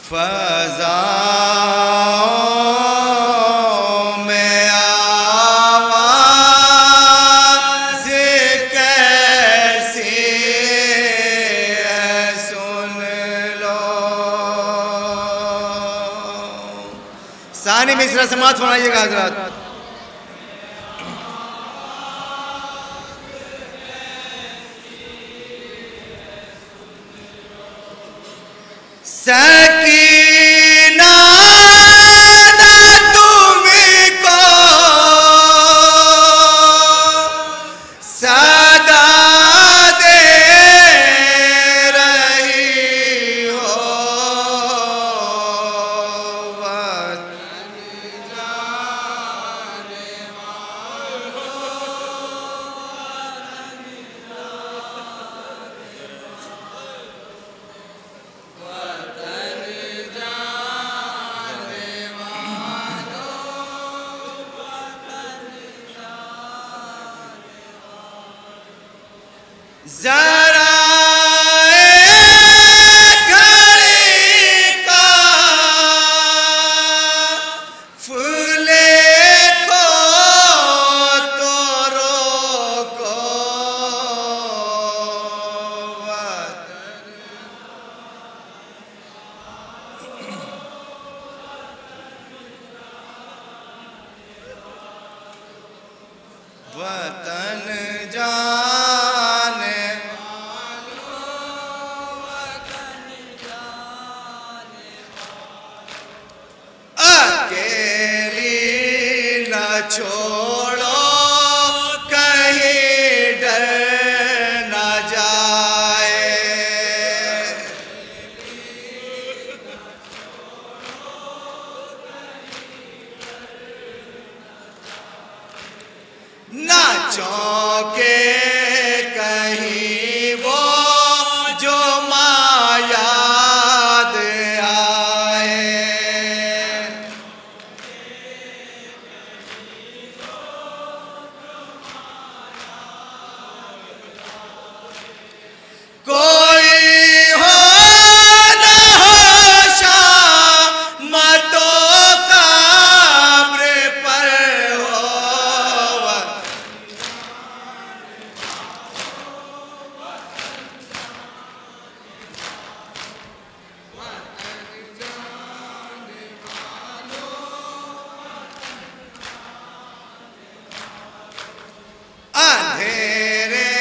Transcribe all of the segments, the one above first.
फ़ज़ाओं में आवाज़ कैसी है सुन लो। सानी मिसरा समात फरमाइएगा हज़रात। सकीना तुमको सदा दे रही हो। ज़रा घड़ी का फूले को तो रोको। वतन जाने अकेली न छोड़ो कहीं डर न जाए। ना चौके कहीं वो जो माँ याद आए। कोई हो न हो शामतों कब्र पर हो। अंधेरे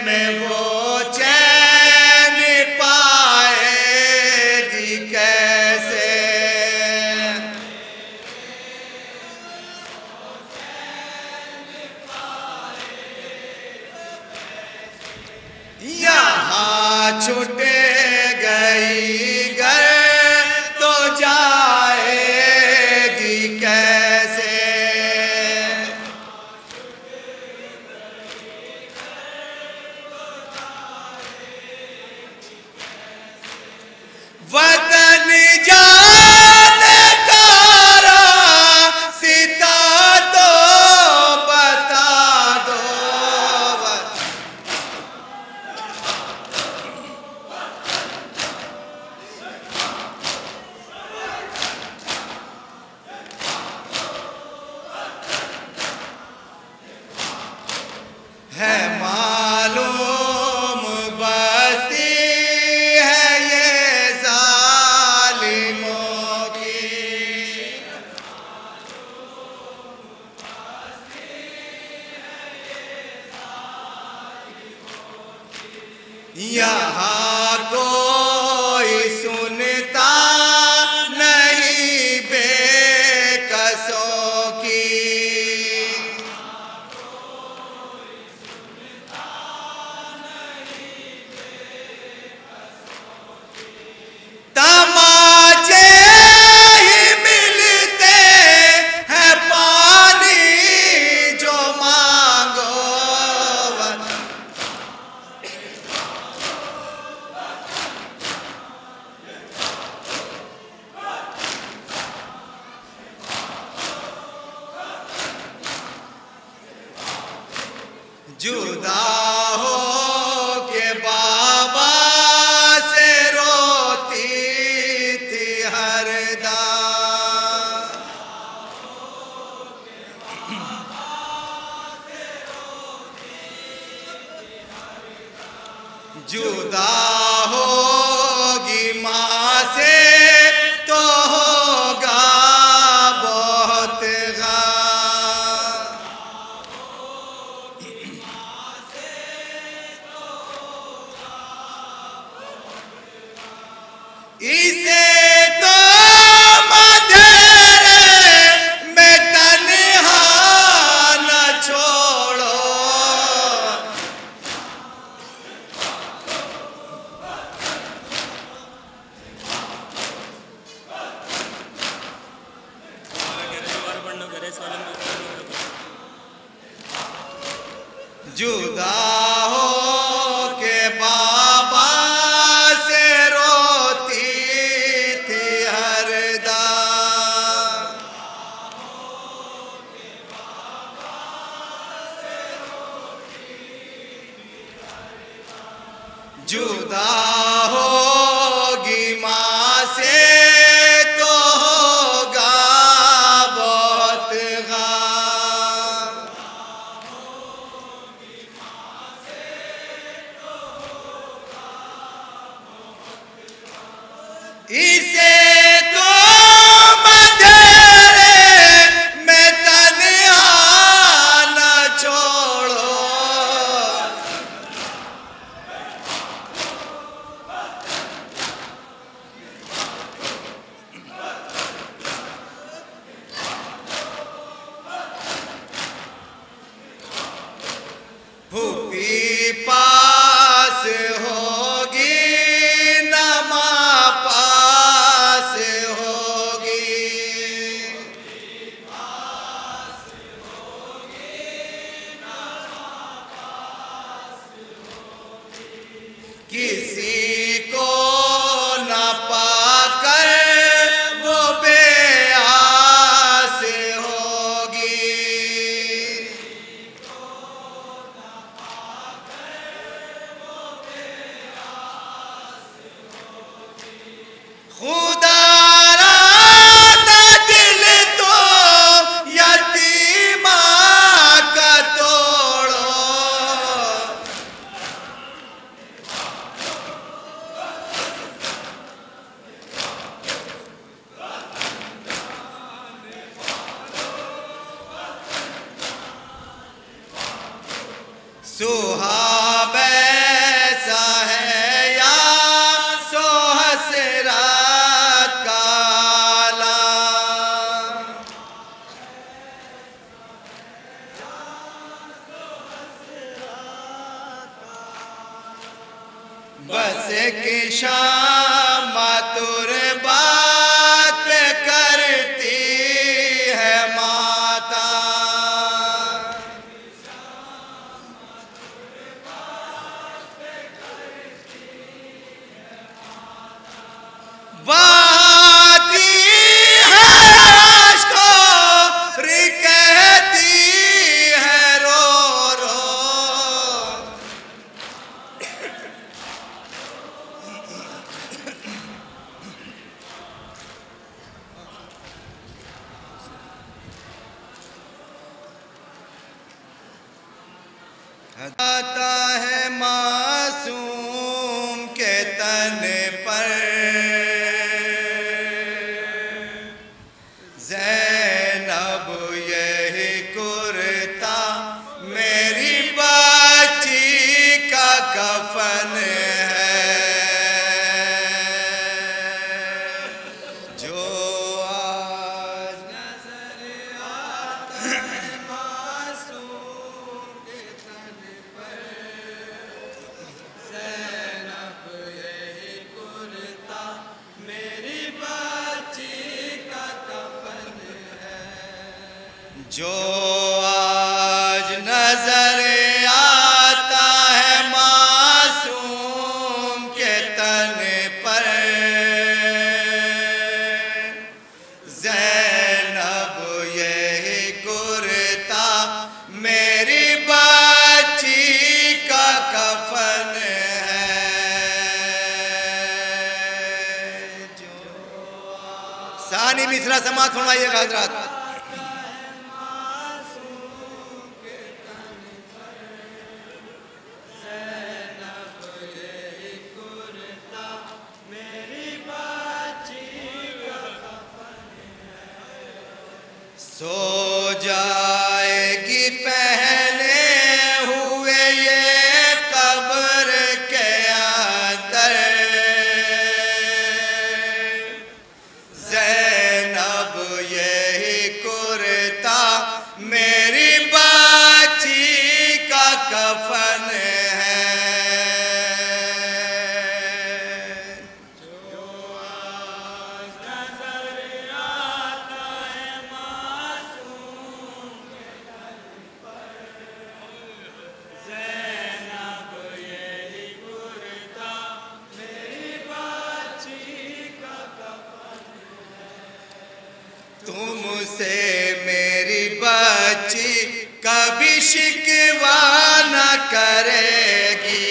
में वो चैन पाएगी कैसे। यहाँ छूट गई घर तो जाएगी कैसे। वतन जाने का रास्ता तो बता दो। है मालूम बस्ती है ये जालिमों की। यहाँ कोई सुनता नहीं बेकसों की। तमाचे ही मिलते हैं पानी जो मांगो। जुदा हो के बाबा से रोती थी हरदम, जुदा होगी माँ से तो होगा बहुत गम, इसे तो मधेरे में तन्हा न छोड़ो, जुदा हो के बाबा से रोती थी हरदम, जुदा होगी माँ से तो होगा बहुत गम, इसे तो मधेरे में तन्हा न छोड़ो, फूफी पास होगी न माँ पास होगी, किसी को न पाकर वो बेआस होगी, खुदा राता दिल तो यतीमा का तोड़ो, सुहाब ऐसा है या सो हसरत का आलम, बस एक शाम तुरबात पे करती है माता, बाती है आशको कहती है रो रो, आता है मासूम के तन पर ज़ैनब यही कुर्ता मेरी बच्ची का कफन है, जो आज नजर आता है मासूम के तन पर, ज़ैनब यही कुर्ता मेरी बच्ची का कफन है, जो आज नजर आता है मासूम के तन पर, ज़ैनब यही कुर्ता मेरी बच्ची तीसरा समात फरमाइएगा हजरत। सो जाएगी पहने हुए ये कब्र के अंदर, ज़ैनब यही कुर्ता मेरी बच्ची का कफन है। तुमसे मेरी बच्ची कभी शिकवा न करेगी,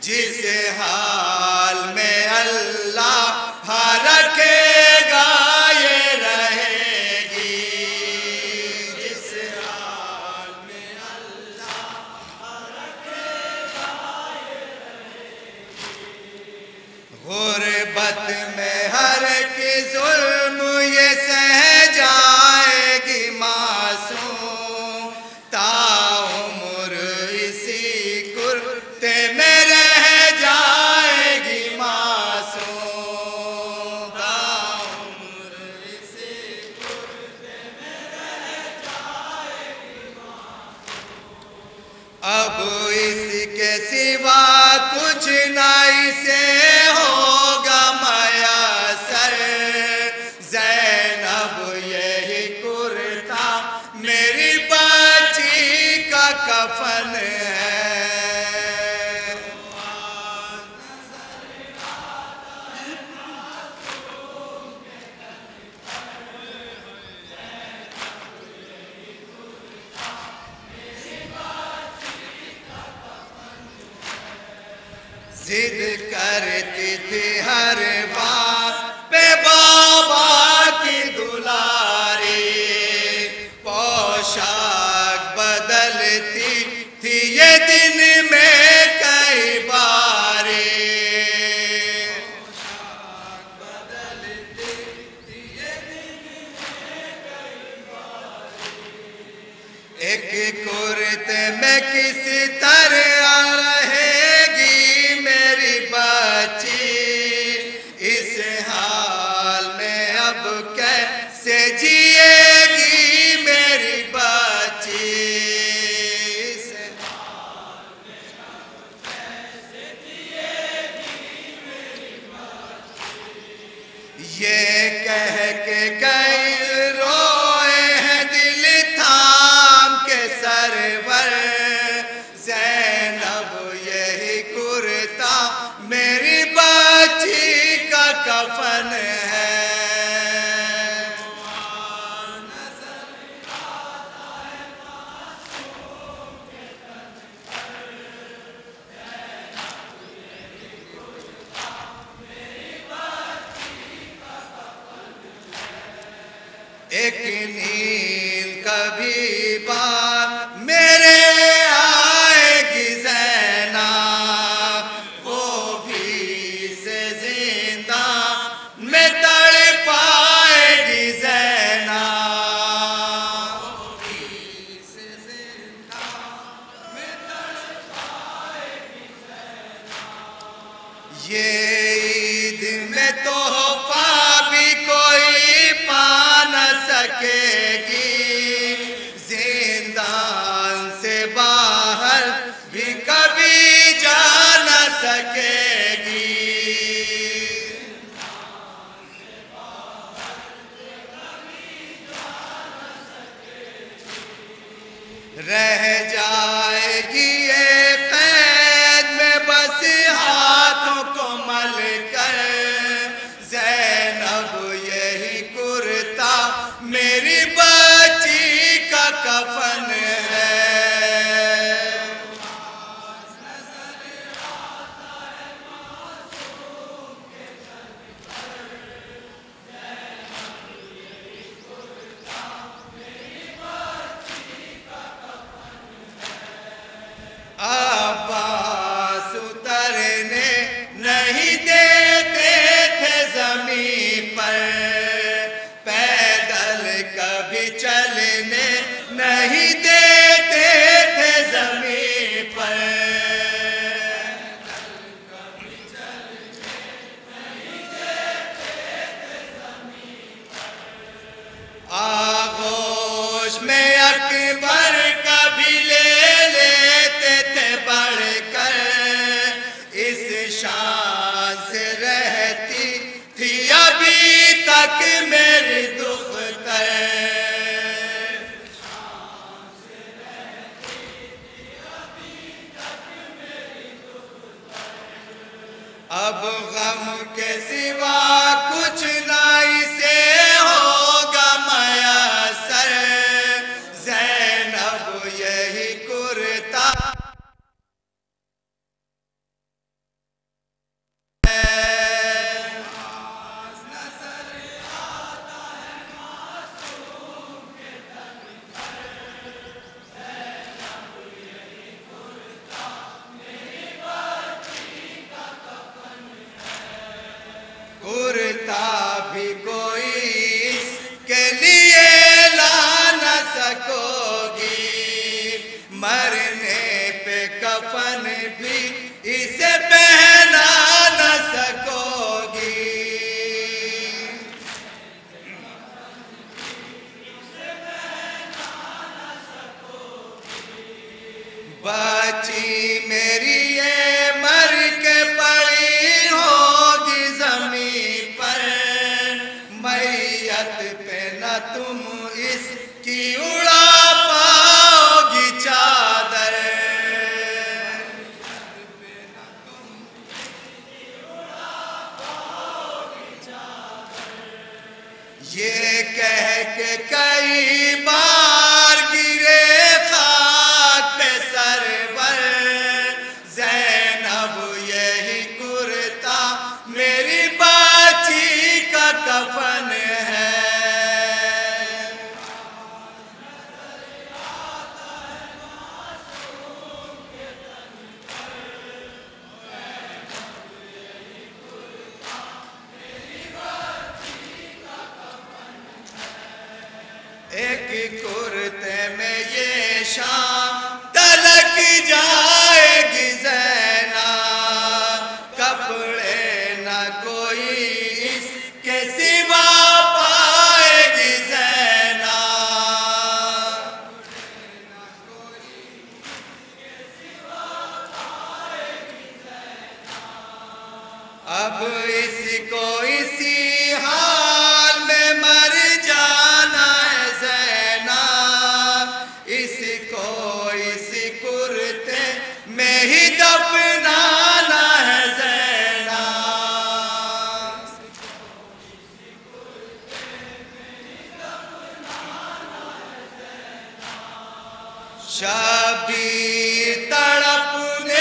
जिस हाल में अल्लाह रखेगा ये रहेगी, जिस हाल में अल्लाह रखेगा ये रहेगी। गुर्बत में हर की जुल्म ये सह जाएगी मासूम, ताउम्र इसी कुर्ते में रह जाएगी मासूम, ताउम्र इसी कुर्ते में रह जाएगी मासूम। अब इसके सिवा कुछ ना इसे होगा मयसर, ज़ैनब यही कुर्ता मेरी बच्ची का कफन है। जिद करती थी हर बात पे बाबा की दुलारी, पोशाक बदलती थी ये दिन में कई बारी, पोशाक बदलती थी ये दिन में कई बारी। एक कुर्ते में किस तरह रहेगी मेरी बच्ची, इस हाल में अब कैसे जिएगी मेरी बच्ची, इस हाल में अब कैसे जिएगी मेरी बच्ची। ये कह के कई रोए हैं दिल थाम के सरवर, ज़ैनब यही कुर्ता मेरी बच्ची का कफन है। एक नींद कभी बात मेरे आएगी ज़ैना, वो भी से जिंदा में तड़ पाएगी ज़ैना, वो भी से जिंदा में तड़ पाएगी ज़ैना। ये ईद में तोहफा भी कोई पा न सकेगी, जिंदान से बाहर भी कभी जा न सकेगी, रह जाएगी ये कैद में बस हाथों को मल कर, ज़ैनब यही कुर्ता मेरी बच्ची का कफन है। अकबर कभी ले लेते थे बढ़कर, इस शान से रहती थी अभी तक मेरी दुख कर। अब गम के सिवा कुछ नहीं से होगा मयसर, ज़ैनब यही कुर्ता कुर्ता भी कोई इसके लिए ला न सकोगी, मरने पे कफन भी इसे पहना न सकोगी। बची मेरी ये मर के पड़ी होगी जमीन पर, मैयत पे न तुम इसकी उड़ा पाओगी चादर। ये कह के कई बार गिरे खाक पे सरवर, ज़ैनब यही कुर्ता मेरी बाची का कफन है। एक कुर्ते में ये शाम तलक जाएगी ज़ैना, कपड़े न कोई इसके सिवा पाएगी ज़ैना। अब इसको इसी हाल में मर जाना है ज़ैना, इसको इसी कुर्ते में ही दफनाना है ज़ैना। शबीर तड़पने